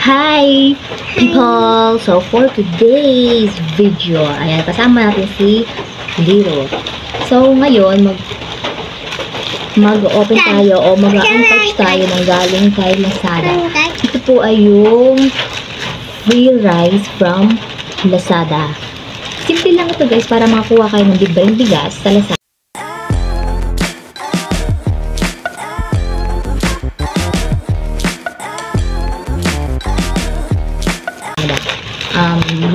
Hi people! So for today's video, ayan, kasama natin si Liro. So ngayon, mag-open tayo o mag-unbox tayo ng galing kay Lazada. Ito po ay yung free rice from Lazada. Simple lang ito guys, para makakuha kayo ng libreng bigas sa Lazada.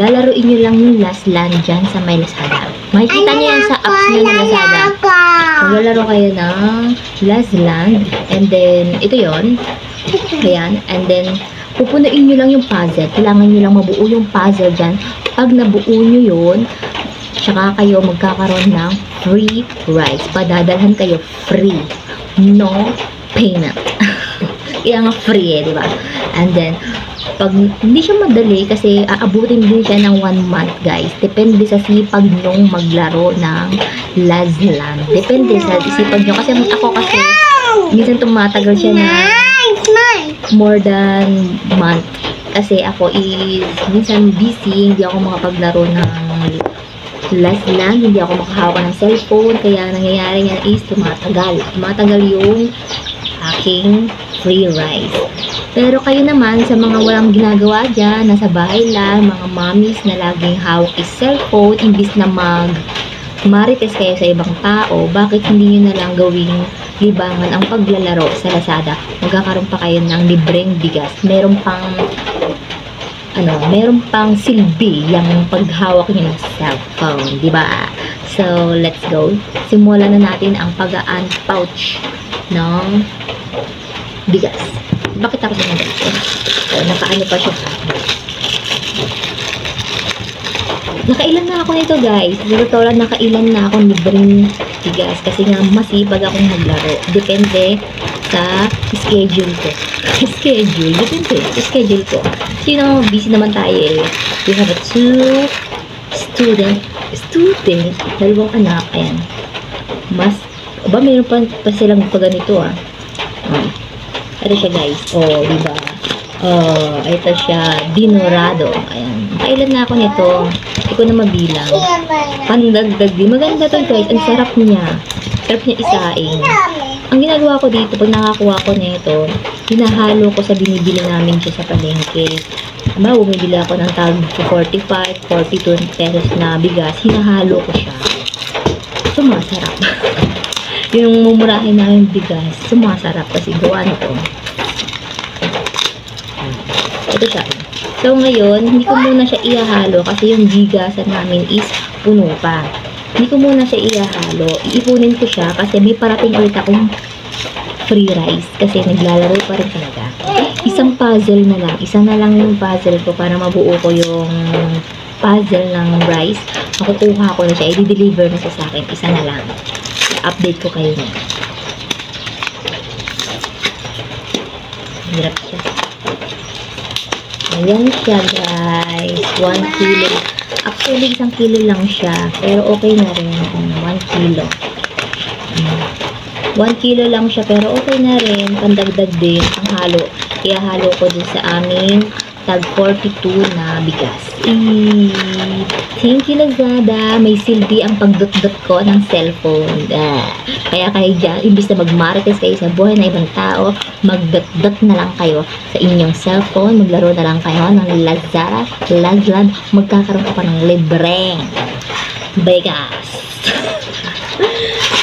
Lalaruin nyo lang yung last land dyan sa may Lazada. Makikita nyo yan sa apps nyo na Lazada. Maglalaro kayo ng last land. And then, ito yon. Ayan. And then, pupunuin nyo lang yung puzzle. Kailangan nyo lang mabuo yung puzzle dyan. Pag nabuo nyo yun, tsaka kayo magkakaroon ng free rice. Padadalhan kayo free. No payment. Kaya nga free diba? And then, pag hindi siya madali kasi aabutin din siya ng 1 month guys. Depende sa sipag nung maglaro ng last land. Depende sa sipag nyo. Kasi ako kasi minsan tumatagal siya na more than month. Kasi ako is minsan busy. Hindi ako makapaglaro ng last land. Hindi ako makahawak ng cellphone. Kaya nangyayari niya is tumatagal. Tumatagal yung aking free rice. Pero kayo naman, sa mga walang ginagawa dyan, nasa bahay lang, mga mommies na laging hawak is cellphone, imbis na marites kayo sa ibang tao, bakit hindi nyo na lang gawing libangan ang paglalaro sa Lazada? Magkakaroon pa kayo ng libreng bigas. Meron pang silbi yung paghawak nyo ng cellphone, di ba? So, let's go. Simulan na natin ang pag-unpouch ng bigas. Bakit ako sa mga ganito? So, nakaano pa siya. Nakailan na ako nito guys. Sa totoo lang, nakailan na akong libreng bigas. Kasi nga, masipag akong maglaro. Depende sa schedule ko. Depende sa schedule ko. So, busy naman tayo eh. We have 2 student, dalawang anak. Ayan. Meron pa silang ganito ah. Ito siya guys. Oh, diba? Ito siya. Dinorado. Ayan. Kailan na ako nito. Hindi ko na mabilang. Pandagdag din. Maganda to guys. Ang sarap niya. Sarap niya isaing. Ang ginagawa ko dito, pag nakakuha ko nito, hinahalo ko sa binibili namin siya sa palengke. Bumibili ako ng tag 45, 42 pesos na bigas. Hinahalo ko siya. Sumasarap. Yung mumurahin namin bigas, sumasarap kasi gawa nito. Ito siya. So, ngayon, hindi ko muna siya ihahalo kasi yung bigasan namin is puno pa. Hindi ko muna siya ihahalo. Iipunin ko siya kasi may parating ulit akong free rice kasi naglalaro pa rin talaga. Isang puzzle na lang. Isa na lang yung puzzle ko para mabuo ko yung puzzle ng rice. Makukuha ko na siya. I-deliver na siya sa akin. Isa na lang. Update ko kayo niya. Hirap siya. Ayan siya guys. 1 kilo. Actually, 1 kilo lang siya. Pero okay na rin. 1 kilo. 1 kilo lang siya. Pero okay na rin. Pandagdag din ang halo. Ihahalo ko din sa aming tag 42 na bigas. Thank you Lazada. May silbi ang pagdot-dot ko ng cellphone. Kaya kayo dyan, imbis na magmarites kayo sa buhay na ibang tao, magdot-dot na lang kayo sa inyong cellphone. Maglaro na lang kayo ng Lazada, Lazland. Magkakaroon ka pa ng libreng bigas.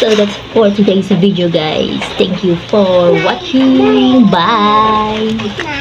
So that's for today's video guys. Thank you for watching. Bye!